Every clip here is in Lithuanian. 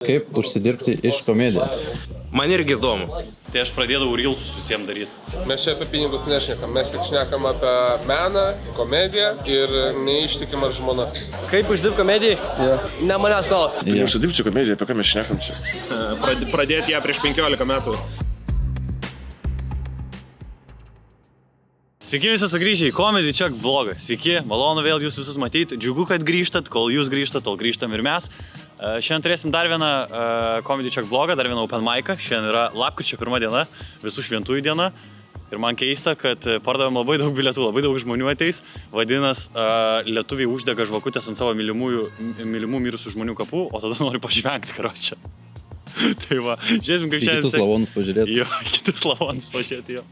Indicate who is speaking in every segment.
Speaker 1: Kaip užsidirbti iš komedijos?
Speaker 2: Man irgi įdomu.
Speaker 3: Tai aš pradėdavau reelsus visiems daryti.
Speaker 4: Mes čia apie pinigus nešnekam, mes tik šnekam apie meną, komediją ir neištikimas žmonas.
Speaker 5: Kaip uždirbti komedijai? Ne manęs klausk.
Speaker 2: Tai užsidirbti komediją, apie ką mes šnekam čia? Pradėti ją prieš 15 metų.
Speaker 3: Sveiki visi sugrįžę į Comedy Check vlogą. Sveiki, malonu vėl jūs visus matyti. Džiugu, kad grįžtat, kol jūs grįžtat, tol grįžtam ir mes. Šiandien turėsim dar vieną Comedy Check vlogą, dar vieną open mic'ą. Šiandien yra lapkričio 1 diena, visų šventųjų diena. Ir man keista, kad pardavėm labai daug bilietų, labai daug žmonių ateis. Vadinas, lietuviai uždega žvakutės ant savo mylimų mirusių žmonių kapų, o tada nori pažvengti, karočią. Tai va, žiūrėsim kaip šiandien...
Speaker 1: Kitus lavonus pažiūrėti.
Speaker 3: Jo, kitus lavonus pažiūrėti, jo.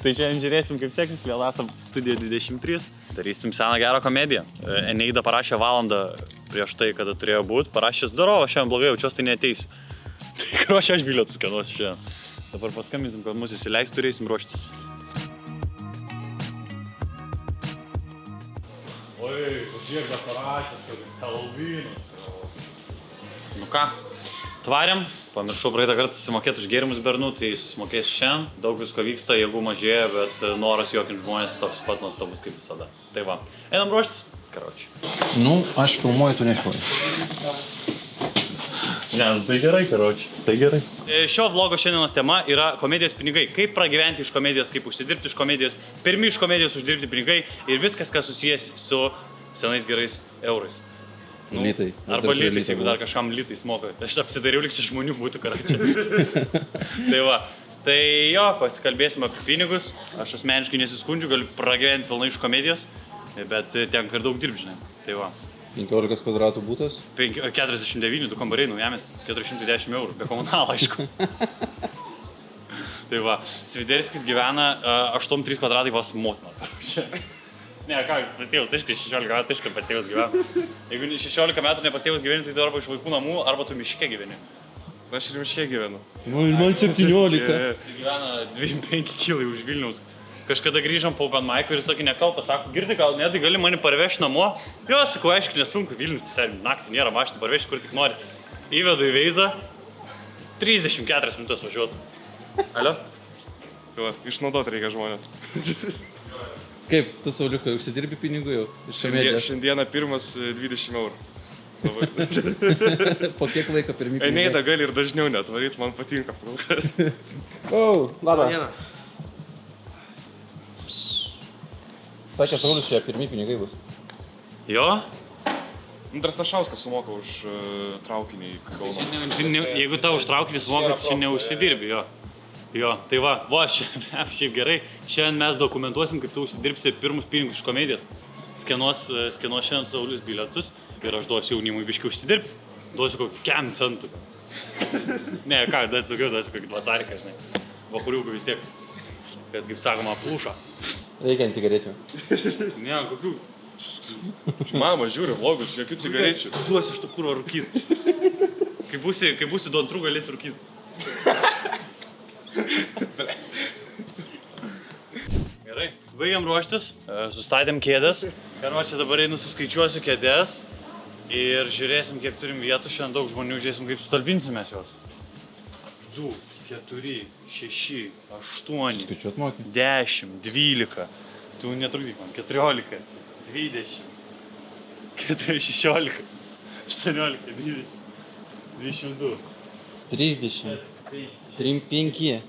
Speaker 3: Tai šiandien žiūrėsim kaip seksis, vėl esam Studio 23. Darysim seną gerą komediją. Eneida parašė valandą prieš tai, kada turėjo būti. Parašė, darau, šiandien blogai jaučiuosi, tai neateisiu. Tai karočią aš bilietus skenuosiu šiandien. Dabar paskambinsim, kad mus įsileis, turėsim ruoštis. Oi, pažiūrėk dekoracijas, Halloweenas. Nu ką? Tvariam, pamiršau praeitą kartą susimokėti už gėrimus bernų, tai susimokėsiu šiandien. Daug visko vyksta, jėgų mažėja, bet noras juokinti žmonės toks pat nuostabus kaip visada. Tai va, einam ruoštis, karočiui.
Speaker 1: Nu, aš filmuoju, tu nešuoji.
Speaker 3: Ne, tai gerai, karočiui, tai gerai. Šio vlogo šiandienos tema yra komedijos pinigai. Kaip pragyventi iš komedijos, kaip užsidirbti iš komedijos, pirmi iš komedijos uždirbti pinigai ir viskas, kas susijęs su senais gerais eurais. Nu,
Speaker 1: Litai.
Speaker 3: Arba litais, jeigu dar kažkam litais moka. Aš apsidariau, lyg čia žmonių būtų karočią. Tai va, tai jo, pasikalbėsim apie pinigus. Aš asmeniškai nesiskundžiu, galiu pragyventi pilnai iš komedijos, bet tenka ir daug dirbti, žinai. Tai va.
Speaker 1: 15 kvadratų būtas?
Speaker 3: 49, 2 kambariai, naujamiestis, 410 eurų, be komunalo, aišku. Tai va, Sviderskis gyvena 8-3 kvadratai pas motiną, karočią. Ne, ką, pas tėvus, taškai, 16 metų, taškai pas tėvus gyvena. Jeigu 16 metų ne pas tėvus gyveni, tai tu arba iš vaikų namų, arba tu miške gyveni.
Speaker 2: Aš ir miške gyvenu.
Speaker 1: Nu, ir man 17.
Speaker 3: Jis gyvena 25 kilai už Vilniaus. Kažkada grįžom po open mic'o ir jis tokį nekaltą sako, girdi, gal ne, tai gali mane parvežti namo. Jo, sakau, aišku, nesunku Vilnių, tai naktį nėra mašinų, parvežti kur tik nori. Įvedu į Veizą, 34 minutės važiuotų. Alio?
Speaker 2: Tai va, išnaudoti reikia žmonės.
Speaker 1: Kaip, tu, Sauliukai, užsidirbi pinigų jau? Iš komedijos?
Speaker 2: Šiandieną pirmas 20 eurų.
Speaker 1: Po kiek laiko pirmi pinigai?
Speaker 2: Eneida gali ir dažniau net varyti, man patinka.
Speaker 1: Labą. Sakė Saulius, čia pirmi pinigai bus.
Speaker 3: Jo?
Speaker 2: Drastašauskas sumoka už traukinį į Kauną.
Speaker 3: Jeigu tau už traukinį sumoka, tai čia neužsidirbi, jo. Jo, tai va, šiaip gerai. Šiandien mes dokumentuosim, kaip tu užsidirbsi pirmus pinigus iš komedijos. Skenuos šiandien Saulius bilietus ir aš duosiu jaunimui biškį užsidirbti. Duosiu kokį 100 centų. Ne, ką, duosiu daugiau, duosiu kokį 20, žinai. Vakariukų vis tiek, kad, kaip sakoma, plūšą.
Speaker 1: Reikia ant cigarečių.
Speaker 3: Ne, kokių?
Speaker 2: Mama, žiūri vlogus, jokių cigarečių.
Speaker 3: Duosiu iš to kuro rūkyti. Kai būsi du antrų, galėsi rūkyti. Gerai, baigiam ruoštis, sustatėm kėdes. Karočią dabar einu suskaičiuosiu kėdes ir žiūrėsim, kiek turim vietų. Šiandien daug žmonių, žiūrėsim, kaip sutalpinsimės juos. 2, 4, 6, 8, 10, 12. Tu netrukdyk man, 14, 20, 16, 18, 20, 22.
Speaker 1: 30. 35.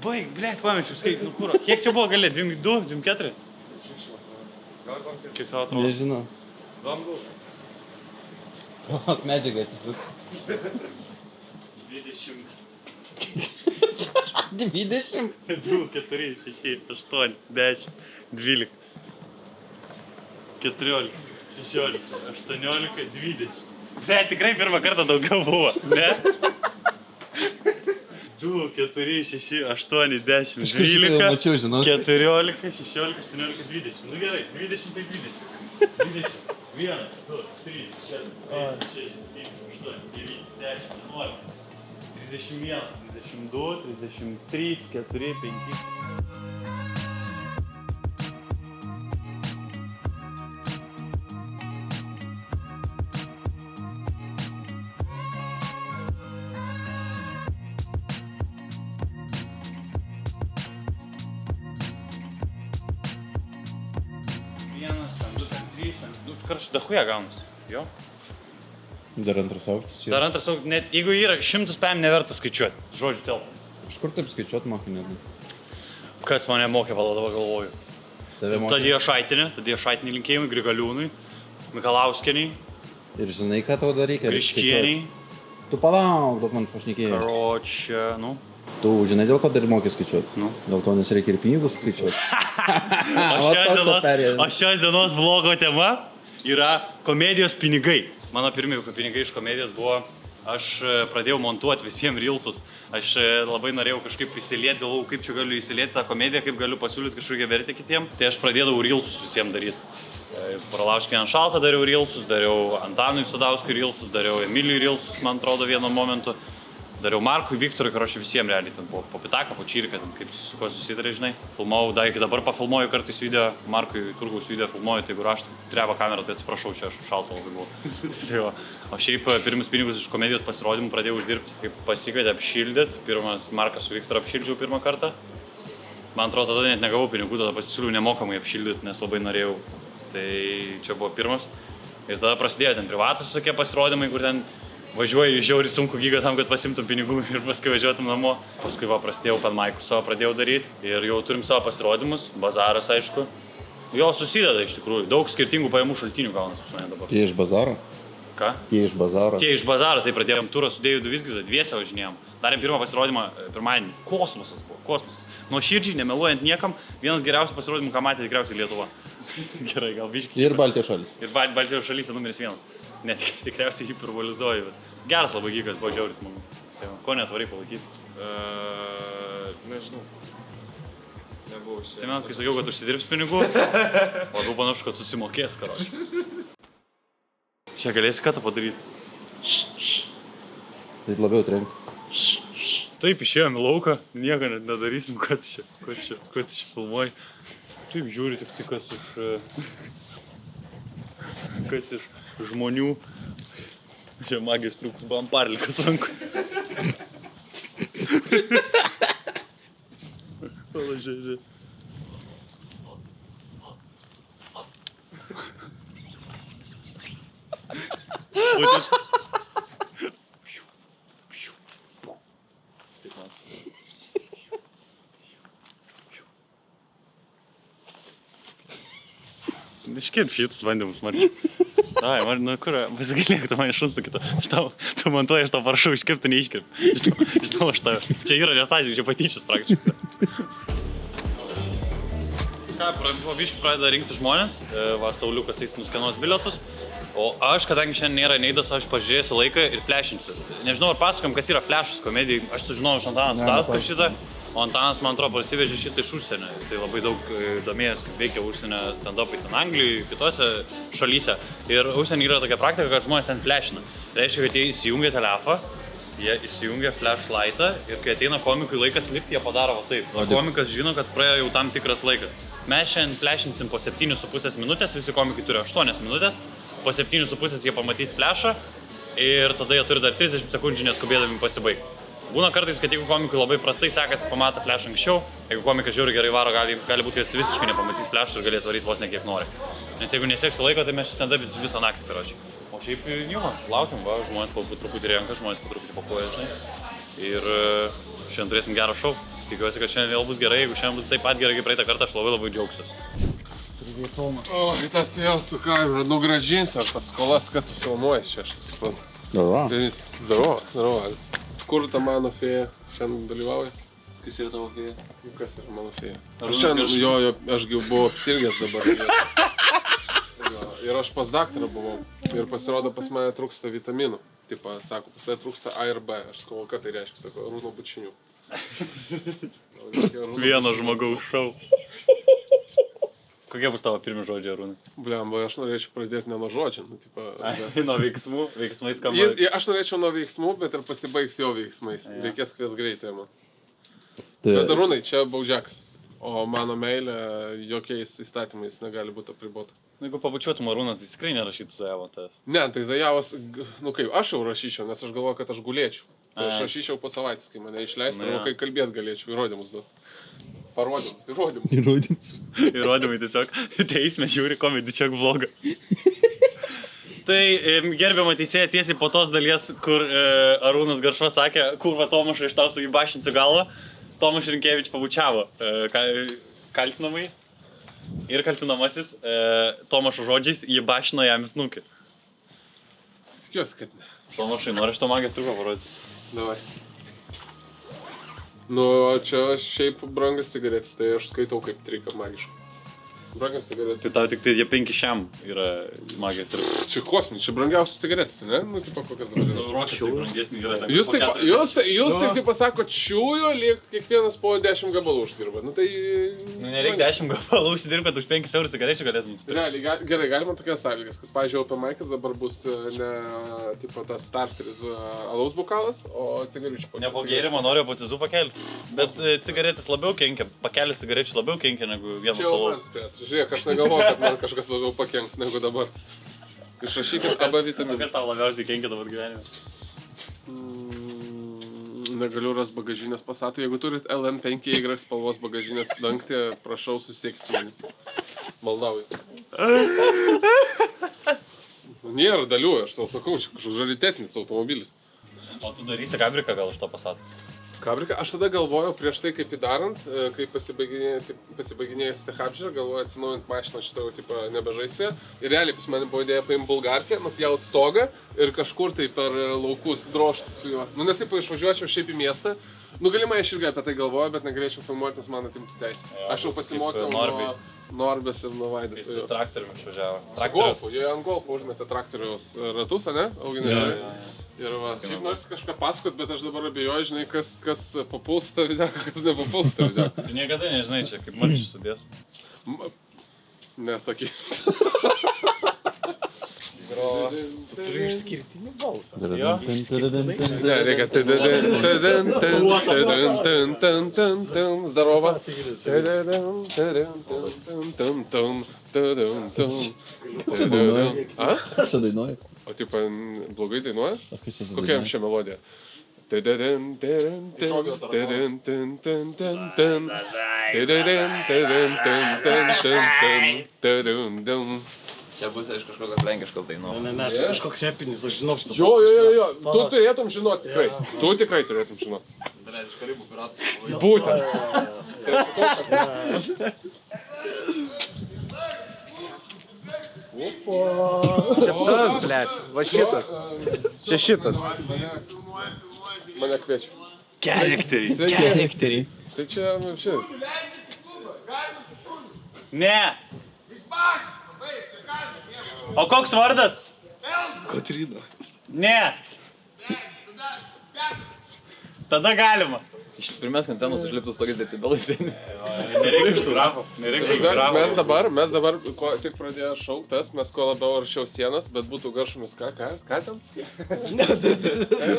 Speaker 3: Baig, blėt, pamečiau skaičių, nu kuro. Kiek čia buvo galė? 22, 24? Kiek tau atrodo?
Speaker 1: Nežinau.
Speaker 2: 2.
Speaker 1: O, medžiaga atsisuks.
Speaker 3: 20.
Speaker 1: 20?
Speaker 3: 2, 4, 6, 8, 10, 12, 14, 16, 18, 20. Ne, tikrai pirmą kartą daugiau buvo, ne? 2, 4, 6, 8, 10, 12, 14, 16, 18, 20. Nu gerai, 20 tai 20. 20. 1, 2, 3, 4, 5, 6, 7, 8, 9, 10, 11, 31, 32, 33, 4, 5. Nu, karš, dahuja gaunasi. Jo.
Speaker 1: Dar antras aukštas.
Speaker 3: Dar antras aukštas, net jeigu yra 100 PM neverta skaičiuoti. Žodžiu, telpa.
Speaker 1: Iš kur taip skaičiuot mokinė?
Speaker 3: Kas mane mokė, dabar galvoju. Tadėjo Šaitinė linkėjimai, Grigaliūnui, Mikalauskieniai,
Speaker 1: Ir žinai, ką tau dar reikia?
Speaker 3: Griškieniai.
Speaker 1: Tu palauk, daug man pašnekėjai.
Speaker 3: Karočią, nu.
Speaker 1: Tu žinai, dėl ko dar mokė skaičiuoti?
Speaker 3: Nu.
Speaker 1: Dėl to, nes reikia ir pinigus skaičiuoti.
Speaker 3: O šios dienos vlogo tema yra komedijos pinigai. Mano pirmi pinigai iš komedijos buvo, aš pradėjau montuoti visiems reelsus. Aš labai norėjau kažkaip įsilieti, galvojau, kaip čia galiu įsilieti tą komediją, kaip galiu pasiūlyti kažkokią vertę kitiem. Tai aš pradėdavau reelsus visiems daryti. Pralauškiai ant šaltą dariau reelsus, dariau Antanui Sadauskui reelsus, dariau Emilijui reelsus, man atrodo, vienu momentu. Dariau Markui, Viktorui, aš visiems realiai ten po Pitaką, po Čiriką, kaip su kuo susidarė, žinai. Filmavau, dar iki dabar pafilmuoju kartais video, Markui Turgaus video filmuoju, tai jeigu raštų treba kamerą, tai atsiprašau, čia aš šaltą labai buvau. Tai va. O šiaip pirmus pinigus iš komedijos pasirodymų pradėjau uždirbti, kaip pasikvietė apšildyt. Pirmas Marką su Viktoru apšildžiau pirmą kartą. Man atrodo, tada net negavau pinigų, tada pasisiūliau nemokamai apšildyti, nes labai norėjau. Tai čia buvo pirmas. Ir tada prasidėjo ten privatus tokie pasirodymai, kur ten važiuoji žiauriai sunku gigą tam, kad pasimtum pinigų ir paskui važiuotum namo. Paskui va prasidėjau open mic'us savo pradėjau daryti ir jau turim savo pasirodymus, bazaras aišku. Jo susideda iš tikrųjų, daug skirtingų pajamų šaltinių gaunas pas mane dabar.
Speaker 1: Tie iš bazaro?
Speaker 3: Ką?
Speaker 1: Tie iš bazaro.
Speaker 3: Tie iš bazaro, tai pradėjom turą su Deividu Vizgirdu, dviese važinėjom. Darėm pirmą pasirodymą pirmadienį. Kosmosas buvo, kosmosas. Nuo širdžiai, nemeluojant niekam, vienas geriausių pasirodymų, ką matė tikriausiai Lietuva. Gerai, gal biškai.
Speaker 1: Ir Baltijos šalis.
Speaker 3: Ir Baltijos šalyse numeris 1. Net tikriausiai hiperbolizuoju, bet geras labai gigas, buvo žiauris smagu. Tai ko netvarai palaikyti?
Speaker 4: Nežinau. Nebuvau šiandien.
Speaker 3: Atsimenu, kai sakiau, kad užsidirbs pinigų, labiau panašu, kad susimokės, karoči. Čia galėsi ką tą padaryti?
Speaker 1: Tai labiau trenk.
Speaker 3: Taip, išėjom į lauką, nieko net nedarysim, kad čia filmuoji. Taip žiūri tik tai, kas iš žmonių. Čia magijos triukas, bamparlikas rankui. Pala, žiūrė. Iškėp šitas bandymus, Marčiai. Ai, nu kur, pasigalėk, tu man iš šuns kitą. Tu montuoji, aš tau parašau, iškirp, tu neiškirp. Žinau, aš tave. Čia yra nesąžininkai, čia patyčias praktiškai. Ką, po biškį pradeda rinkti žmonės. Va, Sauliukas eis nuskenuos bilietus. O aš, kadangi šiandien nėra neidas, aš pažiūrėsiu laiką ir flešinsiu. Nežinau, ar pasakojom, kas yra flešas komedijai. Aš sužinojau iš Antano Sadausko šitą. O Antanas, man atrodo, parsivežė šitą iš užsienio. Jisai labai daug domėjęs, kaip veikia užsienio stand-upai ten Anglijoje, kitose šalyse. Ir užsienio yra tokia praktika, kad žmonės ten flešina. Tai reiškia, kad jie įsijungia telefą, jie įsijungia flashlightą ir kai ateina komikui laikas lipti, jie padaro va taip. O komikas žino, kad praėjo jau tam tikras laikas. Mes šiandien flešinsim po 7,5 minutės, visi komikai turi 8 minutės. Po 7,5 jie pamatys flešą ir tada jie turi dar 30 sekundžių neskubėdami pasibaigti. Būna kartais, kad jeigu komikui labai prastai sekasi, pamato flešą anksčiau, jeigu komikas žiūri gerai varo, gali būti, kad jis visiškai nepamatys flešą ir galės varyti vos ne kiek nori. Nes jeigu nesieksi laiko, tai mes stand-up visą naktį, karočiui. O šiaip nieko, laukiam, va, žmonės po truputį renka, žmonės po truputį pakuoja, žinai. Ir šiandien turėsim gerą šou. Tikiuosi, kad šiandien vėl bus gerai, jeigu šiandien bus taip pat gerai kaip praeitą kartą, aš labai džiaugsiuosi.
Speaker 4: O, tas vėl su kamera, nugrąžinsiu aš tas skolas, kad tu filmuoji čia, aš suprantu. Zdorovo. Kur ta mano fėja šiandien dalyvauja?
Speaker 3: Kas yra tavo fėja?
Speaker 4: Kas yra mano fėja? Aš šiandien, aš buvau apsirgęs dabar. Ir aš pas daktarą buvau. Ir pasirodo, pas mane trūksta vitaminų. Tipo, sako, pas mane trūksta A ir B. Aš sakau, ką tai reiškia? Sako, Arūno bučinių.
Speaker 3: Vieno žmogaus šou. Kokie bus tavo pirmi žodžiai, Arūnai?
Speaker 4: Blemba, aš norėčiau pradėti ne nuo žodžių.
Speaker 3: Nuo veiksmų? Veiksmais skamba.
Speaker 4: Aš norėčiau nuo veiksmų, bet ir pasibaigs jo veiksmais. Reikės kas greitai man.
Speaker 1: Tai...
Speaker 4: Bet Arūnai, čia baudžiakas. O mano meilė jokiais įstatymais negali būti apribota.
Speaker 3: Jeigu pabučiuotum Arūną, tai tikrai nerašytų Zajavo tavęs.
Speaker 4: Ne, tai Zajavas, nu kaip, aš jau rašyčiau, nes aš galvoju, kad aš gulėčiau. Tai aš rašyčiau po savaitės, kai mane išleistų, o kai kalbėt galėčiau, įrodymus duoti. Įrodymus.
Speaker 3: Įrodymai tiesiog. Teisme žiūri komedį čia vlogą. Tai gerbiamą teisėją tiesiai po tos dalies, kur Arūnas Garšva sakė, kurva Tomašą iš tau sugibašinsiu galvą, Tomaš Rinkėvič pabučiavo kaltinamai ir kaltinamasis Tomašo žodžiais jį bašino jam į snukį.
Speaker 4: Tikiuosi, kad ne.
Speaker 3: Tomašai, nori šito magijos triuką parodyti?
Speaker 4: Davai. Nu, čia šiaip brangas cigaretės, tai aš skaitau kaip triką magišką. Brangas cigaretės.
Speaker 3: Tai tau tik tai jie 5 šiam yra magijos triukas.
Speaker 4: Čia kosminis, čia brangiausias cigaretės, ne? Nu, tipo, kokias dabar yra.
Speaker 3: Rokiškai brangesnį yra.
Speaker 4: Jūs taip tipo sakot, čiūjo, liek kiekvienas po 10 gabalų uždirba. Nu, tai...
Speaker 3: Nu, nereikia 10 gabalų užsidirbt, kad už 5 eurų cigarečių galėtum nusipirkti.
Speaker 4: Realiai, gerai, galima tokias sąlygas, kad, pavyzdžiui, open mic'as dabar bus ne, tipo, tas starteris alaus bokalas, o cigarečių pakelis.
Speaker 3: Ne po gėrimo noriu pacizų pakelti, bet cigaretės labiau kenkia, pakelis cigarečių labiau kenkia negu vienas alaus.
Speaker 4: Žiūrėk, aš negalvoju, kad man kažkas labiau pakenks negu dabar. Išrašykit AB vitaminų.
Speaker 3: Kas tau labiausiai kenkia dabar gyvenime?
Speaker 4: Negaliu rast bagažinės Passato. Jeigu turit LN5Y spalvos bagažinės dangtį, prašau susiekti su manimi. Maldauju. Nėra dalių, aš tau sakau, čia kažkoks raritetinis automobilis.
Speaker 3: O tu darysi kabriką gal iš to Passato?
Speaker 4: Kabriką? Aš tada galvojau prieš tai, kaip įdarant, kai pasibaiginėjęs tech apžiūrą, galvojau atsinaujant mašiną šitą tipo nebežaisiu. Ir realiai pas mane buvo idėja paimti bulgarkę, nupjaut stogą ir kažkur tai per laukus drožti su juo. Nu, nes taip išvažiuočiau šiaip į miestą. Nu, galimai aš irgi apie tai galvoju, bet negalėčiau filmuoti, nes man atimtų teisę. Aš jau pasimokiau nuo Norbės ir nuo Vaidos.
Speaker 3: Jis su traktoriumi išvažiavo.
Speaker 4: Su golfu, jie ant golfo užmetė traktoriaus ratus, ne? Auginė. Ir va, šiaip norisi kažką pasakot, bet aš dabar abejoju, žinai, kas papuls tą videką, kas nepapuls tą videką.
Speaker 3: Tu niekada nežinai čia, kaip marčius sudės.
Speaker 4: Nesakyk.
Speaker 5: Tu turi išskirtinį balsą.
Speaker 4: Ne, reikia. Zdarova. A?
Speaker 1: Aš čia dainuoju.
Speaker 4: O tipo, blogai dainuoja? Kokia jums čia melodija?
Speaker 1: Čia bus iš kažkokios lenkiškos dainos.
Speaker 5: Ne, čia kažkoks epinis, aš žinau šitą.
Speaker 4: Jo, tu turėtum žinoti tikrai. Tu tikrai turėtum žinoti.
Speaker 1: Iš Karibų piratų.
Speaker 4: Būtent.
Speaker 5: Čia tas, blėt, va šitas. Čia šitas.
Speaker 4: Mane kviečia.
Speaker 3: Charakteriai.
Speaker 4: Tai čia, nu, čia.
Speaker 3: Ne. O koks vardas?
Speaker 1: Kotryna.
Speaker 3: Ne. Tada galima.
Speaker 1: Pirmės ant scenos užliptus tokiais decibelais.
Speaker 3: Nereikia iš tų rapų.
Speaker 4: Mes dabar, ko tik pradėjo šauktas, mes kuo labiau arčiau sienos, bet būtų garšumis. Ką ten?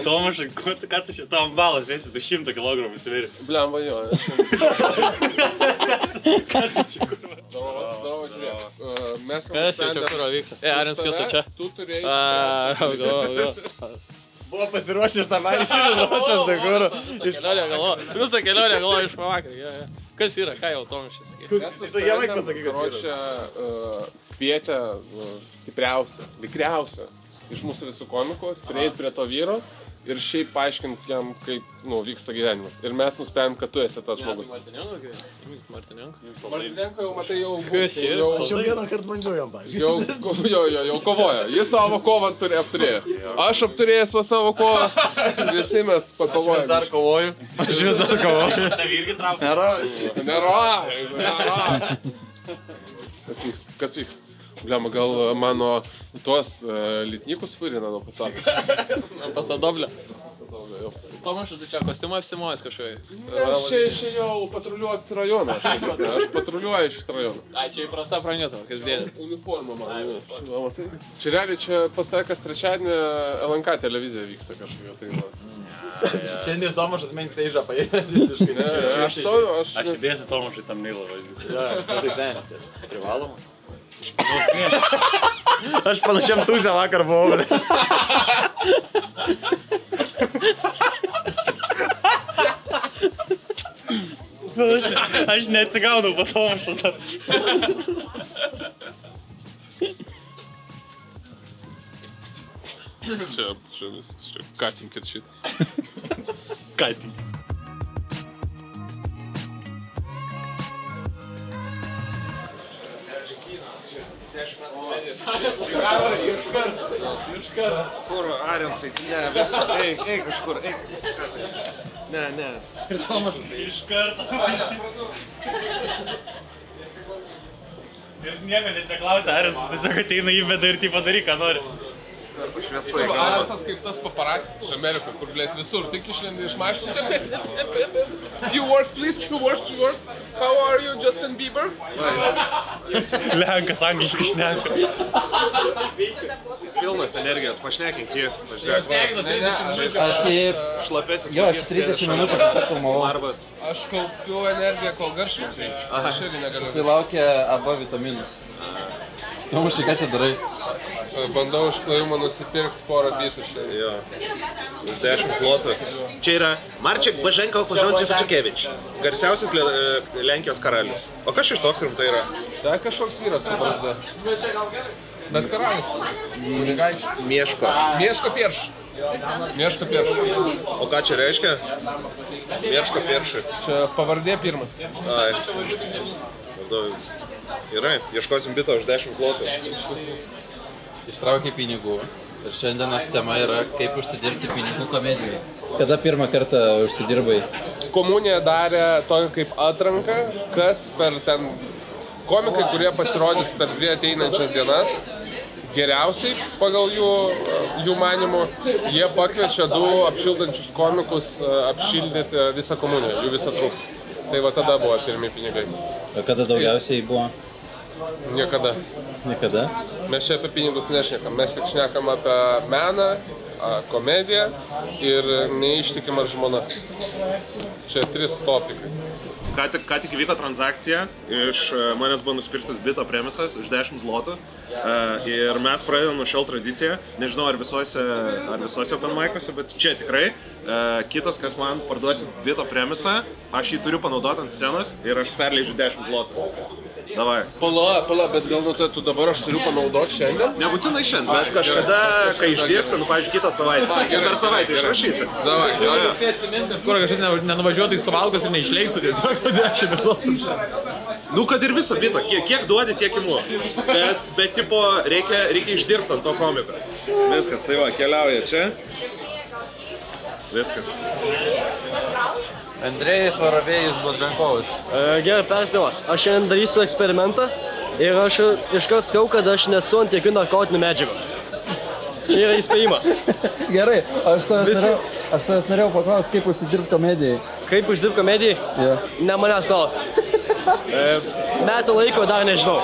Speaker 3: Tomašai, ką tu šitą ant balas esi, tu 100 kilogramų sveri.
Speaker 4: Blemba jo.
Speaker 3: Ką tu čia kurva?
Speaker 4: Zdorovo, žiūrėk. Mes jau
Speaker 5: Kas jau čia kuro vyksta? Arins, kas tu čia?
Speaker 4: Tu turėjai...
Speaker 5: Buvo pasiruošę iš tą manį šilį, nuotas tai kuro. Visą kelionę galvoju iš pavakarį. Kas yra, ką jau Tomašas sakė?
Speaker 4: Mes nusprendėm, kvietė stipriausią, vikriausią iš mūsų visų komikų, prieit prie to vyro ir šiaip paaiškint jam, kaip vyksta gyvenimas. Ir mes nusprendėm, kad tu esi tas žmogus. Martinenko jau matai jau...
Speaker 5: Aš jau vieną kartą bandžiau jam paaiškinti.
Speaker 4: Jau kovoja. Jis savo kovą apturėjęs. Aš apturėjęs savo kovą. Visi mes pakovojame.
Speaker 3: Aš vis dar kovoju. Jūs tavi irgi traukia?
Speaker 4: Nėra. Kas vyksta? Bliama, gal mano tuos litnikus furina nuo Passato.
Speaker 5: Pasadoblė. Tomašas, tu čia kostiumą apsimojęs kažkai?
Speaker 4: Aš čia išėjau patruliuoti rajoną. Aš patruliuoju šitą rajoną.
Speaker 5: Ai, čia įprasta pranėto, kasdienį.
Speaker 4: Uniforma man. Čia realiai, čia pasakas trečiadienį LNK televizija vyksta kažkokio.
Speaker 5: Šiandien Tomašas main stage paėmės visiškai.
Speaker 3: Aš įdėsiu Tomašai tam neilą vaizdą.
Speaker 5: Tai ten, čia privaloma. Aš panašiam tūzę vakar buvau.
Speaker 3: Aš neatsigaunu po Tomašo dar.
Speaker 4: Čia katinkit šitą.
Speaker 3: Ką tik.
Speaker 2: Kur, Arinsai, ne, visas, eik kažkur, eik. Ne.
Speaker 3: Ir Tomas iš karto. Ir nieko net neklausia, Arinsas tiesiog ateina į bėdą ir tai padaryk, ką nori.
Speaker 2: Šviesai,
Speaker 4: Arinsas kaip tas paparacis iš Amerikos, kur, blėt, visur tik išlendi iš mašinų. Few words, please, few words. How are you, Justin Bieber?
Speaker 3: Lenkas angliškai šneka.
Speaker 2: Jis pilnas energijos, pašnekink jį.
Speaker 1: Aš šiaip...
Speaker 2: Šlapesis.
Speaker 1: Jo, aš 30 minutų tiesiog filmavau.
Speaker 2: Marvas.
Speaker 4: Aš kaupiu energiją, kol garšvinčiai. Aš irgi negaliu.
Speaker 1: Jisai laukia AB vitaminų. Tomušai, ką čia darai?
Speaker 4: Bandau iš klojimo nusipirkti porą bitų šiandien.
Speaker 2: Jo. Už 10 zlotų. Čia yra Marček Blaženko Kožončičiukevič. Garsiausias Lenkijos karalius. O kas iš toks rimtai yra?
Speaker 4: Tai kažkoks vyras su barzda. Bet karalius. Kunigaikštis.
Speaker 2: Mieško.
Speaker 4: Mieško pirš.
Speaker 2: O ką čia reiškia? Mieško pirši.
Speaker 4: Čia pavardė pirmas.
Speaker 2: Ai. Gerai, ieškosim bito už 10 zlotų.
Speaker 1: Ištraukė pinigų. Ir šiandienos tema yra, kaip užsidirbti pinigų komedijoje. Kada pirmą kartą užsidirbai?
Speaker 4: Komunija darė tokią kaip atranką, kas per ten komikai, kurie pasirodys per 2 ateinančias dienas, geriausiai pagal jų manymų, jie pakviečia 2 apšildančius komikus apšildyti visą komuniją, jų visą trupą. Tai va tada buvo pirmi pinigai.
Speaker 1: O kada daugiausiai buvo?
Speaker 4: Niekada.
Speaker 1: Niekada?
Speaker 4: Mes čia apie pinigus nešnekam, mes tik šnekam apie meną, komediją ir neištikimas žmonas. Čia 3 topikai.
Speaker 2: Ką tik įvyko transakcija, iš manęs buvo nusipirktas bito premisas už 10 zlotų ir mes pradedam nuo šiol tradiciją, nežinau ar visuose open mic'uose, bet čia tikrai kitas, kas man parduosit bito premisą, aš jį turiu panaudoti ant scenos ir aš perleidžiu 10 zlotų. Davai.
Speaker 4: Pala, bet gal tu dabar aš turiu panaudoti šiandien?
Speaker 2: Nebūtinai šiandien, bet kažkada, kai išdirbsi, pavyzdžiui, kitą savaitę. Per savaitę išrašysi.
Speaker 4: Davai.
Speaker 5: Visi atsiminti, kur kažkas nenuvažiuotų į suvalgus ir neišleistų tiesiog 10 zlotų.
Speaker 2: Nu, kad ir visą bitą, kiek duodi, tiek imu. Bet tipo, reikia išdirbti ant to komiko. Viskas, tai va, keliauja čia. Viskas.
Speaker 1: Andrėjus Varovėjus Bodbenkovas.
Speaker 6: Gerai, perspėjimas. Aš šiandien darysiu eksperimentą ir aš iškart sakau, kad aš nesu ant jokių narkotinių medžiagų. Čia yra įspėjimas.
Speaker 1: Gerai, aš tavęs norėjau paklausti, kaip užsidirbti komedijai.
Speaker 6: Kaip uždirbti komedijai?
Speaker 1: Jo.
Speaker 6: Ne manęs klausia. Metą laiko dar nežinau.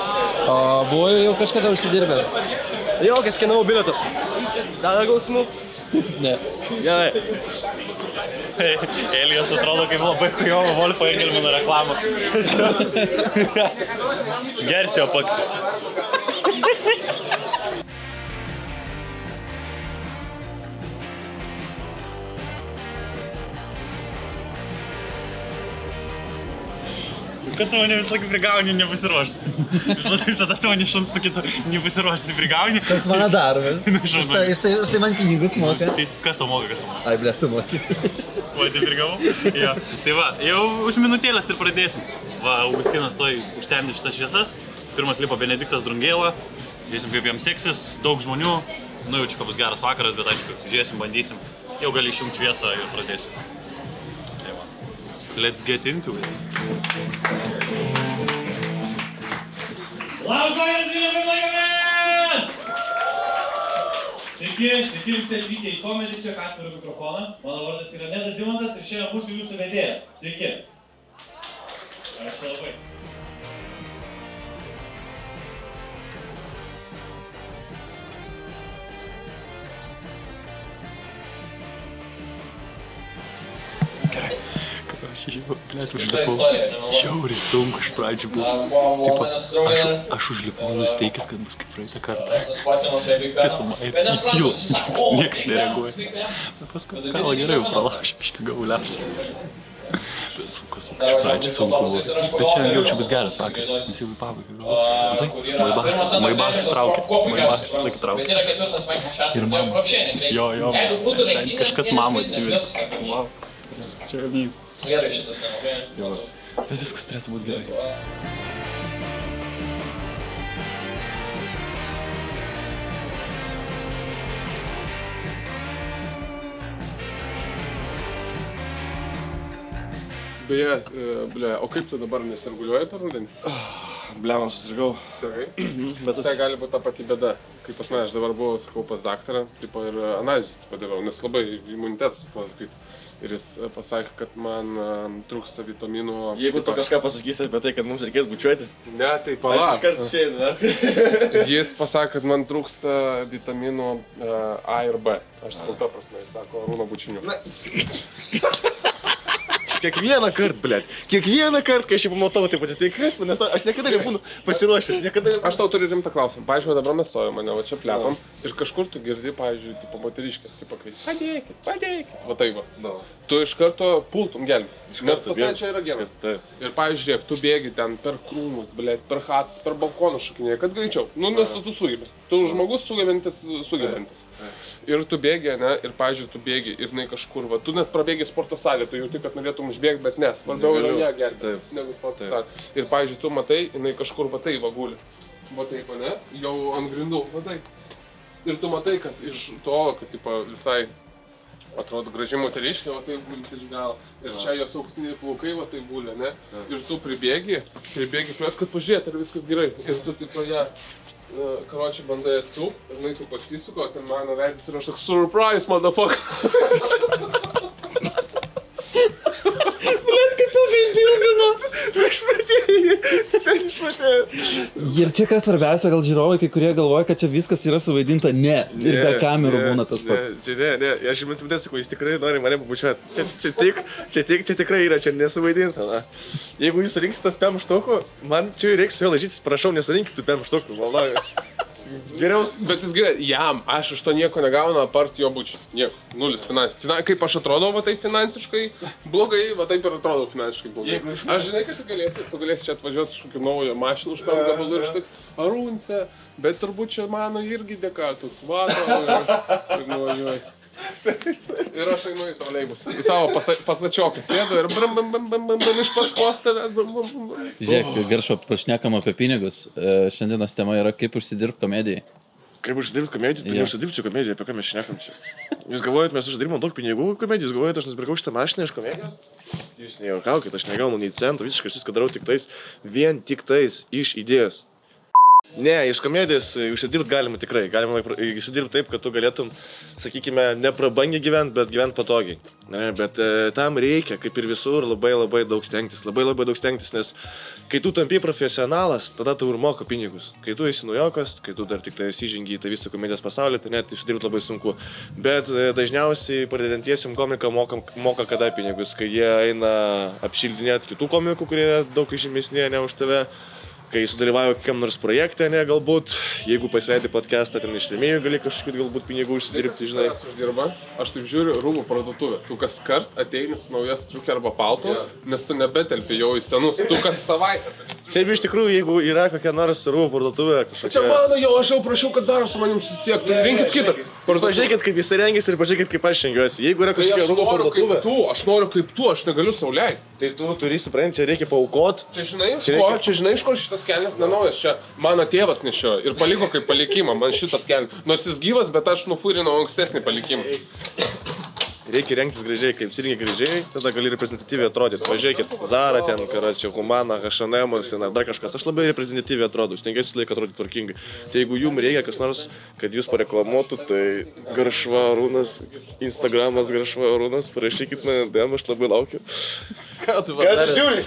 Speaker 1: O buvo jau kažkada užsidirbęs?
Speaker 6: Jo, kai skenavau bilietus. Dar yra klausimų?
Speaker 1: Ne.
Speaker 6: Gerai.
Speaker 3: Elijas atrodo kaip labai kujovo Wolfo Engelmano reklamą. Gersio paksi. Kad tu mane visą laiką prigauni nepasiruošęs. Visada tu mane šuns tokia nepasiruošęs prigauni.
Speaker 1: Tas mano darbas. Štai man pinigus moka.
Speaker 3: Kas tau moka,
Speaker 1: Ai, blė, tu moki.
Speaker 3: Va, tai prigavau? Jo. Tai va, jau už minutėlės ir pradėsim. Va, Augustinas toj užtemdė šitas šviesas. Pirmas lipa Benediktas Drungėla. Žiūrėsim, kaip jam seksis. Daug žmonių. Nujaučiu, kad bus geras vakaras, bet aišku, žiūrėsim, bandysim. Jau gali išjungti šviesą ir pradėsim. Tai va. Let's get into it. Labas vakaras, Vilnius laikomės! Sveiki visi atvykę į Comedy Check, atvirą mikrofoną. Mano vardas yra Nedas Zimantas ir šiandien būsiu jūsų vedėjas. Sveiki. Ačiū labai. Gerai. Aš jau, blėt, užlipau. Žiauriai sunku iš pradžių buvo. Tipo, aš užlipau nusteikęs, kad bus kaip praeitą kartą. Kisama, ir tylos, nieks nereaguoja. Bet paskui kalą gerai jau pralaužė, biškį gavau lepsą. Iš pradžių sunku buvo. Bet čia jaučiu bus geras vakaras. Visi jau pabaigai. Matai? Maibachas traukia. Maibachas laik traukia. Ir mama. Jo. Šiandien kažkas mamą atsivedė. Wow. Čia vyks.
Speaker 7: Gerai šitas nemokė.
Speaker 3: Jo. Bet viskas turėtų būti gerai.
Speaker 4: Beje, o kaip tu dabar nesirguliuoji per rudenį?
Speaker 8: Bliam, susirgau.
Speaker 4: Sirgai?
Speaker 8: Bet
Speaker 4: Tai gali būti ta pati bėda. Kaip pas mane, aš dabar buvau, sakau, pas daktarą, tipo, ir analizės padariau, nes labai imunitetas, kaip. Ir jis pasakė, kad man trūksta vitaminų.
Speaker 8: Jeigu tu kažką pasakysi apie tai, kad mums reikės bučiuotis,
Speaker 4: Ne, tai
Speaker 8: aš
Speaker 4: palauk.
Speaker 8: iškart čia,
Speaker 4: Jis pasakė, kad man trūksta vitaminų A ir B. Aš sakau, ta prasme, jis sako, Arūno bučinių.
Speaker 8: kiekvieną kartą, blėt. Kiekvieną kartą, kai aš jį pamatau, tai pati, tai kas, nes aš niekada nebūnu pasiruošęs, niekada.
Speaker 4: Aš tau turiu rimtą klausimą. Pavyzdžiui, dabar mes stovime, mane va čia plepam ir kažkur tu girdi, pavyzdžiui, tipo moteriškė, tipo kai padėkit, va tai va.
Speaker 8: No.
Speaker 4: Tu iš karto pultum gelbėti. Nes pas mane čia yra geras.
Speaker 8: Taip.
Speaker 4: Ir pavyzdžiui, žiūrėk, tu bėgi ten per krūmus, blėt, per chatas, per balkoną šakinėje, kad greičiau. Nu, nes tu sugebi. Tu žmogus sugebantis. Ir tu bėgi, ne, ir pavyzdžiui, tu bėgi ir jinai kažkur, va, tu net prabėgi sporto salę, tu jauti, kad norėtum užbėgti, bet ne, svarbiau yra ją gelbėti, negu sporto salę. Ir pavyzdžiui, tu matai, jinai kažkur va tai va guli. Va taip, ne, jau ant grindų, va taip. Ir tu matai, kad iš tolo, kad tipo, visai atrodo graži moteriškė, va taip guli iš galo. Ir čia jos auksiniai plaukai, va taip guli, ne. Ir tu pribėgi prie jos, kad pažiūrėt, ar viskas gerai. Ir tu tipo ją karočią bandai atsuk, ir jinai tu pasisuko, ten mano veidas ir aš toks surprise, motherfucker.
Speaker 1: Ir čia kas svarbiausia, gal žiūrovai, kai kurie galvoja, kad čia viskas yra suvaidinta. Ne. Ir be kamerų būna tas pats.
Speaker 8: Ne, aš jums sakau, jis tikrai nori mane pabučiuoti. Čia tikrai yra, čia nesuvaidinta. Na. Jeigu jūs rinksite spam štukų, man čia reiks su juo lažytis, prašau, nesurinkit tų spam štukų. Geriau.
Speaker 4: Bet jis gerai, jam, aš iš to nieko negaunu, apart jo bučių. Nieko, nulis finansiškai. Kaip aš atrodau, va taip finansiškai blogai, va taip ir atrodau finansiškai blogai. Aš žinai, kad tu galėsi čia atvažiuoti iš kokių naujo mašinų už pelną gabalų ir šitoks Arūnce, bet turbūt čia mano irgi dėka, toks vato ir nuvažiuoji. Ir aš einu į troleibus, į savo pasačioką sėdu ir bram iš paskos tavęs.
Speaker 1: Žiūrėk, Geršo, pašnekam apie pinigus. Šiandienos tema yra kaip užsidirbti komedijai.
Speaker 8: Kaip užsidirbti komediją, tai neužsidirbsiu komediją, apie ką mes šnekam čia. Jūs galvojat, mes uždirbom daug pinigų komedijos, jūs galvojat, aš nusipirkau šitą mašiną iš komedijos? Jūs nejuokaukit, aš negaunu nei centų, visiškai aš viską darau vien tik tais iš idėjos. Ne, iš komedijos užsidirbti galima tikrai. Galima užsidirbti taip, kad tu galėtum, sakykime, ne prabangiai gyventi, bet gyventi patogiai. Ne, bet tam reikia, kaip ir visur, labai daug stengtis. Labai daug stengtis, nes kai tu tampi profesionalas, tada tu ir moka pinigus. Kai tu esi naujokas, kai tu dar tik tai įsižengi į tą visą komedijos pasaulį, tai net užsidirbti labai sunku. Bet dažniausiai pradedantiesiem komikam moka kada pinigus, kai jie eina apšildinėti kitų komikų, kurie yra daug žymesni, ne už tave. Kai sudalyvauju kokiam nors projekte, ne, galbūt, jeigu pasileidai podcastą, ten iš rėmėjų gali kažkokių galbūt pinigų užsidirbti, žinai.
Speaker 4: Kas uždirba? Aš taip žiūriu rūbų parduotuvę. Tu kas kart ateini su nauja striukė arba paltu, nes tu nebetelpi jau į senus. Tu kas savaitę.
Speaker 8: Šiaip iš tikrųjų, jeigu yra kokia nors rūbų parduotuvė kažkokia...
Speaker 4: Čia mano jau, aš jau prašiau, kad Zara su manim susisiektų. Rinkis kitą.
Speaker 8: Pažiūrėkit, kaip jis rengiasi ir pažiūrėkit, kaip aš rengiuosi. Jeigu yra kažkokia rūbų parduotuvė...
Speaker 4: Aš noriu kaip tu, aš negaliu sau leisti.
Speaker 8: Tai tu turi supranti, čia reikia paaukoti.
Speaker 4: Čia žinai, iš ko šitas kelnes nenaujas. Čia mano tėvas nešio ir paliko kaip palikimą man šitas kelnes. Nors jis gyvas, bet aš nufūrinau ankstesnį palikimą.
Speaker 8: Reikia rengtis gražiai, kaip apsirengi gražiai, tada gali reprezentatyviai atrodyti. Pažiūrėkit, Zara ten, karočią, Humana, H&M, ten ar dar kažkas. Aš labai reprezentatyviai atrodau, stengiuosi laiką atrodyti tvarkingai. Tai jeigu jums reikia kas nors, kad jūs pareklamuotų, tai Garšva Arūnas, Instagramas Garšva Arūnas, parašykit man DM, aš labai laukiu.
Speaker 5: Ką tu žiūri?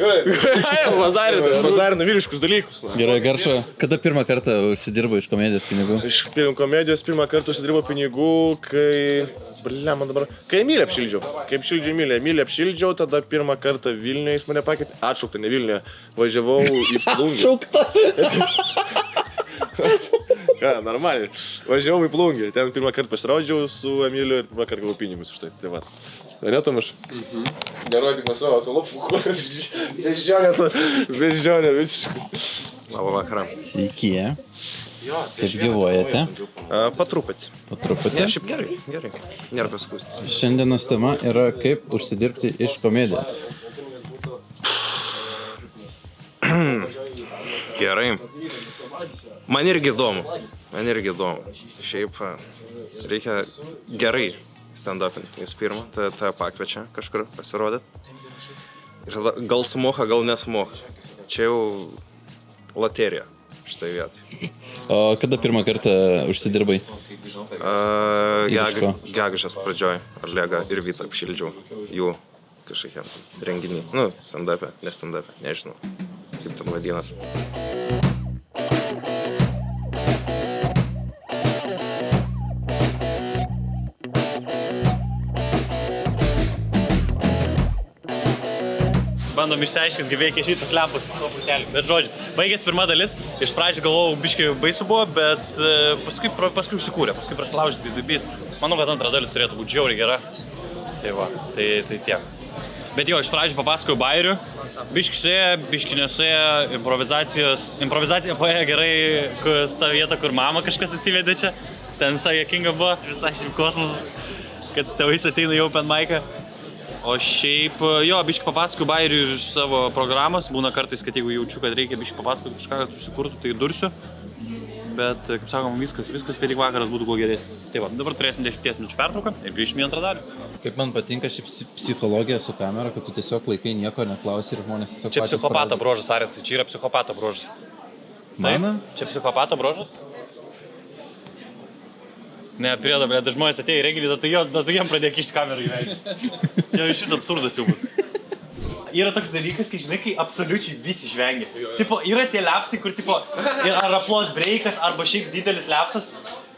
Speaker 8: Bazarinu vyriškus dalykus.
Speaker 1: Gerai, Garšo, kada pirmą kartą užsidirbo iš komedijos pinigų?
Speaker 8: Iš komedijos pirmą kartą užsidirbo pinigų, kai Emilį apšildžiau. Kai apšildžiau Emilį apšildžiau, tada pirmą kartą Vilniuje jis mane pakvietė. Atšaukta, ne Vilniuje. Važiavau į Plungę. Atšaukta? Ką, normaliai. Važiavau į Plungę. Ten pirmą kartą pasirodžiau su Emiliu ir pirmą kartą gavau pinigus už tai. Tai va. Ne, Tomaš? Gerai, tik nuo savo, tu lopų. Beždžionė, visiškai.
Speaker 2: Labą vakarą.
Speaker 1: Sveiki. Kaip gyvuojate?
Speaker 2: Patruputį.
Speaker 1: Patruputį.
Speaker 2: Ne, šiaip gerai. Nėra kas skūstis.
Speaker 1: Šiandienos tema yra kaip užsidirbti iš komedijos.
Speaker 7: Gerai. Man irgi įdomu. Šiaip reikia gerai stand-upinti. Jūs pirmą, tą pakviečia kažkur pasirodyt. Ir tada gal sumoka, gal nesumoka. Čia jau loterija šitai vietai.
Speaker 1: O kada pirmą kartą užsidirbai?
Speaker 7: Gegužės pradžioj Arlegą ir Vytą apšildžiau jų kažkokiam renginį. Nu, stand-up'e, ne stand-up'e, nežinau, kaip ten vadinas.
Speaker 3: Bandom išsiaiškinti, kaip veikia šitas lempas truputėlį. Bet žodžiu, baigės pirma dalis, iš pradžių galvojau, biškai baisu buvo, bet paskui užsikūrė, paskui prasilaužė dizibys. Manau, kad antra dalis turėtų būti žiauriai gera. Tai va, tai tiek. Bet jo, iš pradžių papasakojau bairių, biški suėjo, biški nesuėjo, improvizacija paėjo gerai, ta vieta, kur mama kažkas atsivedė čia. Ten visai juokinga buvo, visai šiaip kosmosas, kad tėvais ateina jau open mic'ą. O šiaip, jo, biški papasakojau bairių iš savo programos, būna kartais, kad jeigu jaučiu, kad reikia biški papasakoti kažką, kad užsikurtų, tai dursiu. Bet, kaip sakom, viskas, kad tik vakaras būtų kuo geresnis. Tai va, dabar turėsim 10 minučių pertrauką ir grįžim į antrą dalį.
Speaker 1: Kaip man patinka ši psichologija su kamera, kad tu tiesiog laikai nieko neklausi ir žmonės tiesiog
Speaker 3: Čia psichopato brožas, Aricai, čia yra psichopato brožas.
Speaker 1: Mano?
Speaker 3: Čia psichopato brožas? Ne, priedo, bet žmonės atėjo į renginį, tu jiem pradėjo kišti kamerą į veidą. Čia šis absurdas jau bus. Yra toks dalykas, kai žinai, kai absoliučiai visi žvengia. Tipo, yra tie liapsai, kur tipo, ar aplos breikas, arba šiaip didelis liapsas,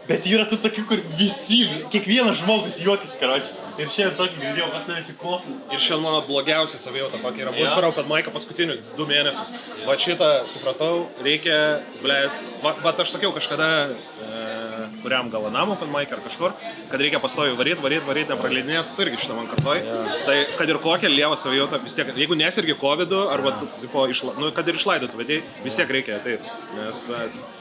Speaker 3: bet yra tų tokių, kur visi, kiekvienas žmogus juokis, karoči. Ir šiandien tokį girdėjau pas tavęs į kosmosą.
Speaker 2: Ir šiandien mano blogiausia savijauta tokia yra. Bus parau, kad Maika paskutinius 2 mėnesius. Va šitą supratau, reikia, va aš sakiau kažkada, kuriam gal namo open mic ar kažkur, kad reikia pastoviai varyt, nepraleidinėti, tu irgi šitą man kartoj. Tai kad ir kokią lievą savijautą, vis tiek, jeigu nesirgi covid'u, arba kad ir išlaidotų, bet vis tiek reikia ateiti, nes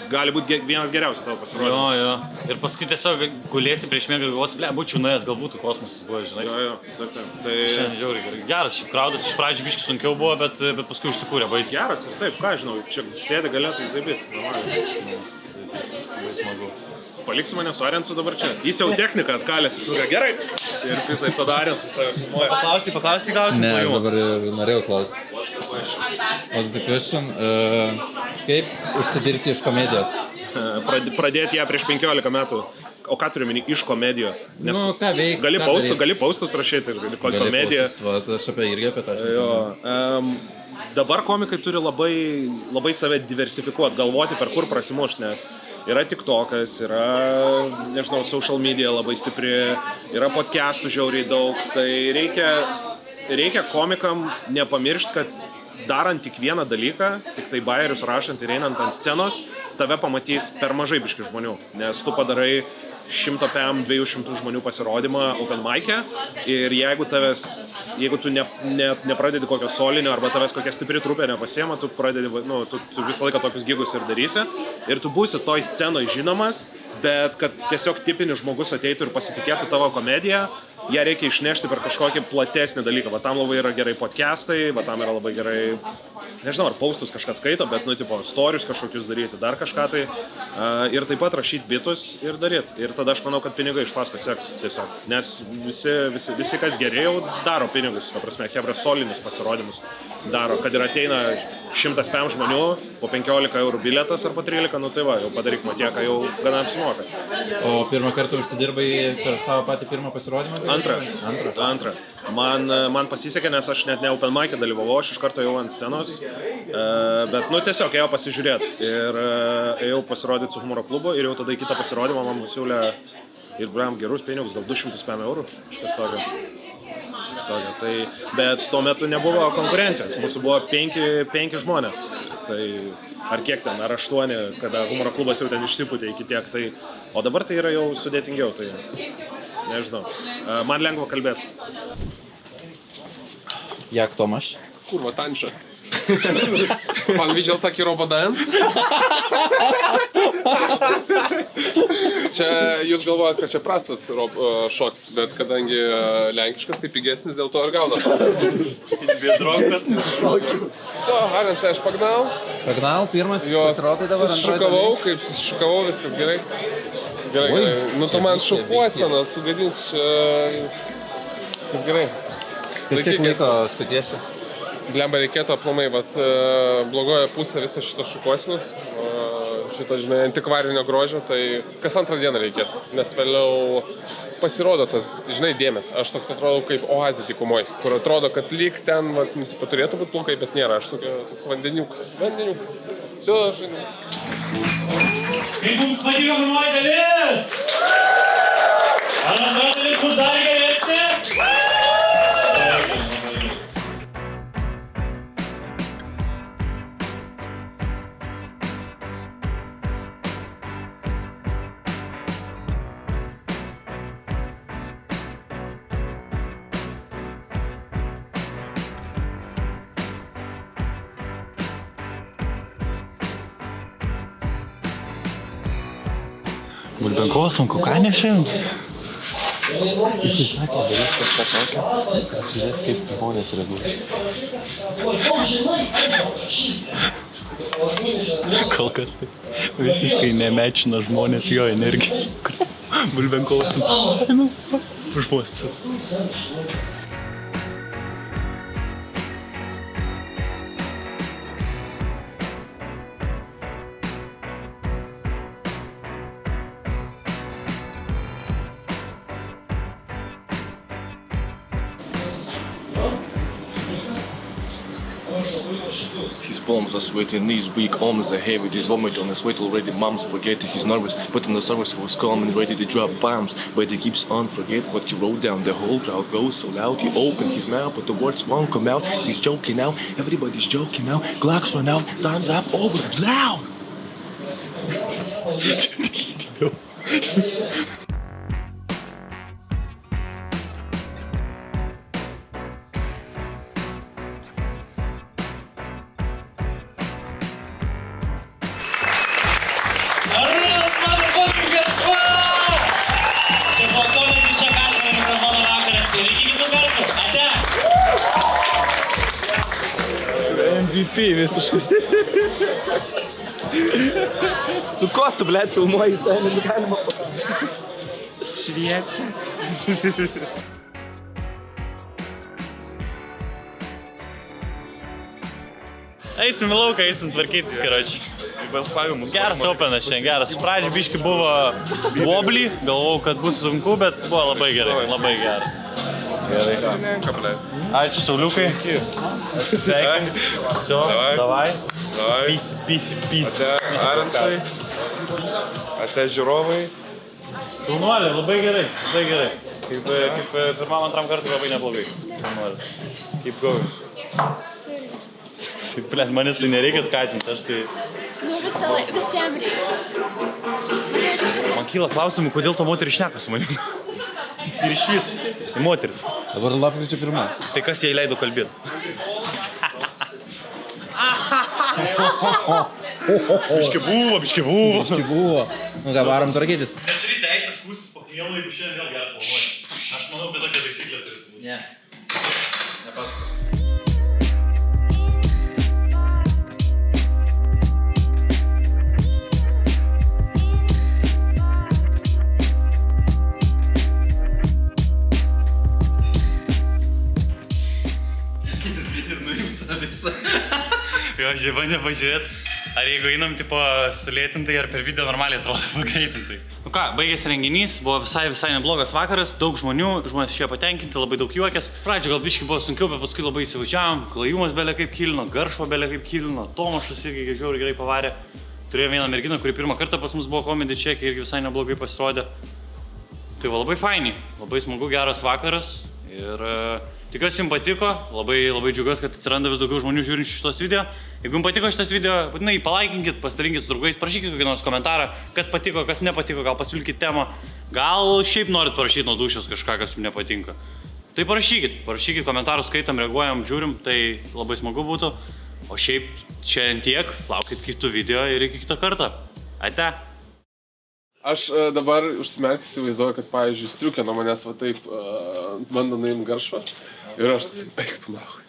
Speaker 2: gali būti vienas geriausias tavo pasirodymas.
Speaker 3: Jo. Ir paskui tiesiog gulėsi prieš mėgą galvos, būčiau nuėjęs, galbūt kosmosas buvo, žinai.
Speaker 2: Jo, taip. Tai
Speaker 3: šiandien žiauriai gerai. Geras, šiaip kraudas iš pradžių biškai sunkiau buvo, bet paskui užsikūrė baisiai.
Speaker 2: geras ir taip, ką žinau, čia sėdi galėtų įzaibys.
Speaker 3: Labai smagu.
Speaker 2: Paliksi mane su Arensu dabar čia. Jis jau techniką atkalęs, jis yra gerai. Ir visai tada Arensas tave filmuoja.
Speaker 3: Paklausy klausimą.
Speaker 1: Ne, dabar norėjau klausti. What's the question? Kaip užsidirbti iš komedijos?
Speaker 2: Pradėti ją prieš 15 metų. O ką turiu meni iš komedijos? Nes
Speaker 1: ką veikti?
Speaker 2: gali paustus rašyti, gali komediją.
Speaker 1: Aš irgi apie tą.
Speaker 2: Dabar komikai turi labai save diversifikuoti, galvoti, per kur prasimušti, nes yra TikTokas, yra, nežinau, social media labai stipri, yra podcastų žiauriai daug, tai reikia komikam nepamiršti, kad darant tik vieną dalyką, tik tai bajerius rašant ir einant ant scenos, tave pamatys per mažai biški žmonių, nes tu padarai 100-200 žmonių pasirodymą open mic'e ir jeigu tu nepradedi kokio solinio arba tavęs kokia stipri trupė nepasiema, tu pradedi, tu visą laiką tokius gigus ir darysi ir tu būsi toj scenoj žinomas, bet kad tiesiog tipinis žmogus ateitų ir pasitikėtų tavo komediją, ją reikia išnešti per kažkokį platesnį dalyką. Va tam labai yra gerai podcastai, va tam yra labai gerai, nežinau, ar postus kažkas skaito, bet, storius kažkokius daryti, dar kažką tai. Ir taip pat rašyti bitus ir daryti. Ir tada aš manau, kad pinigai iš paskos seks tiesiog. Nes visi kas geriau, daro pinigus, ta prasme, hebra solinius pasirodymus daro. Kad ir ateina 105 žmonių, po 15 eurų bilietas ar po 13, tai va, jau padaryk matieką, jau gana apsimoka.
Speaker 1: O pirmą kartą užsidirbai per savo patį pirmą pasirodymą?
Speaker 2: Antrą. Man pasisekė, nes aš net ne open mic'e dalyvavau, aš iš karto jau ant scenos, bet tiesiog ėjau pasižiūrėti ir ėjau pasirodyti su humoro klubu ir jau tada į kitą pasirodymą man pasiūlė ir gerus pinigus, gal 205 eurų, kažkas tokio. Bet tuo metu nebuvo konkurencijos, mūsų buvo 5 žmonės, tai ar kiek ten, ar 8, kada humoro klubas jau ten išsipūtė iki tiek, tai, o dabar tai yra jau sudėtingiau, tai nežinau, man lengva kalbėti.
Speaker 1: Jak Tomasz?
Speaker 4: Kurwa, tańsze. Pan widział taki robodance? Čia jūs galvojat, kad čia prastas šokis, bet kadangi lenkiškas, tai pigesnis, dėl to ir gauna. So, Arensai, aš pagnau.
Speaker 1: Pagnau, pirmas
Speaker 4: Jos
Speaker 1: pasirodai dabar
Speaker 4: susišukavau, kaip susišukavau, viskas gerai. Gerai. Nu, tu man šukuosena, sugadins čia... Viskas gerai.
Speaker 1: Kiek laiko skutiesi?
Speaker 4: Blemba reikėtų aplamai, bet blogoja pusė visą šitą šukuosinus, šitą, žinai, antikvarinio grožio, tai kas antrą dieną reikėtų, nes vėliau pasirodo tas, žinai, dėmes. Aš toks atrodo kaip oazė dykumoj, kur atrodo, kad lyg ten va, turėtų būti plaukai, bet nėra, aš toks vandeniukas. Все, žinai.
Speaker 3: Kaip mums patiko pirmoji dalis? Ar antra dalis bus dar geresnė? Bulbenkosom, kukanė šiandien?
Speaker 1: Jis sakė, darys kažką tokio, žiūrės kaip žmonės reaguoja.
Speaker 3: Kol kas tai visiškai nemečina žmonės jo energijos. Bulbenkosom. Nu, užmuostas.
Speaker 9: His palms are sweaty, knees weak, arms are heavy, there's vomit on his sweat already, mom's spaghetti, he's nervous, but in the service he was calm and ready to drop bombs, but he keeps on forget what he wrote down, the whole crowd goes so loud, he opened his mouth, but the words won't come out, he's joking now, everybody's joking now, Glocks run out, time's up, over, loud!
Speaker 5: MVP visiškas. Nu ko tu, blėt, filmuoji save, negalima. Šviečia.
Speaker 3: Eisim į lauką, eisim tvarkytis, karoči.
Speaker 8: Balsavimus.
Speaker 3: Geras openas šiandien, geras. Iš pradžių biški buvo wobbly, galvojau, kad bus sunku, bet buvo labai gerai, labai geras.
Speaker 8: Gerai.
Speaker 3: Ačiū, Sauliukai. Sveikin. Все, davai. Pisi.
Speaker 8: Arensai. Ate žiūrovai.
Speaker 3: Jaunuoliai, labai gerai. Kaip pirmam, antram kartui labai neblogai. Jaunuoliai. Keep going. Taip, blėt, manęs tai nereikia skatinti, aš tai...
Speaker 10: Nu, visiems reikia.
Speaker 3: Man kyla klausimų, kodėl ta moteris šneka su manim. Ir iš vis. Tai moteris.
Speaker 1: Dabar lapkričio 1.
Speaker 3: Tai kas jai leido kalbėti? Biški buvo.
Speaker 1: Nu ką, varom tvarkytis.
Speaker 3: Neturi teisės skųstis po kmielu, jeigu šiandien vėl gerą pavojį. Aš manau, kad tokia taisyklė turi būti.
Speaker 1: Ne.
Speaker 3: Nepasakau. Jo, žiūrėjau, nepažiūrėt. Ar jeigu einam, tipo, sulėtintai, ar per video normaliai atrodo pagreitintai. Nu ką, baigėsi renginys, buvo visai neblogas vakaras, daug žmonių, žmonės išėjo patenkinti, labai daug juokės. Pradžio gal biškai buvo sunkiau, bet paskui labai įsivažiavom, Klajumas belė kaip kilino, Garšva belė kaip kilino, Tomašas irgi žiauriai gerai pavarė. Turėjome vieną merginą, kuri pirmą kartą pas mus buvo komedi čekė, irgi visai neblogai pasirodė. Tai va, labai fainiai, labai smagu, geras vakaras ir tikiuosi jums patiko, labai džiaugiuosi, kad atsiranda vis daugiau žmonių žiūrinčių šitos video. Jeigu jums patiko šitas video, būtinai palaikinkit, pasidalinkit su draugais, parašykit kokį nors komentarą, kas patiko, kas nepatiko, gal pasiūlykit temą, gal šiaip norit parašyti nuo dūšios kažką, kas jums nepatinka. Tai parašykit komentarus, skaitam, reaguojam, žiūrim, tai labai smagu būtų. O šiaip šiandien tiek, laukit kitų video ir iki kitą kartą. Ate.
Speaker 4: Aš dabar užsimerkęs įsivaizduoju, kad, pavyzdžiui, striukė nuo manęs va taip bando nuimti garšvą. Ir aš toks, eik tu nahui.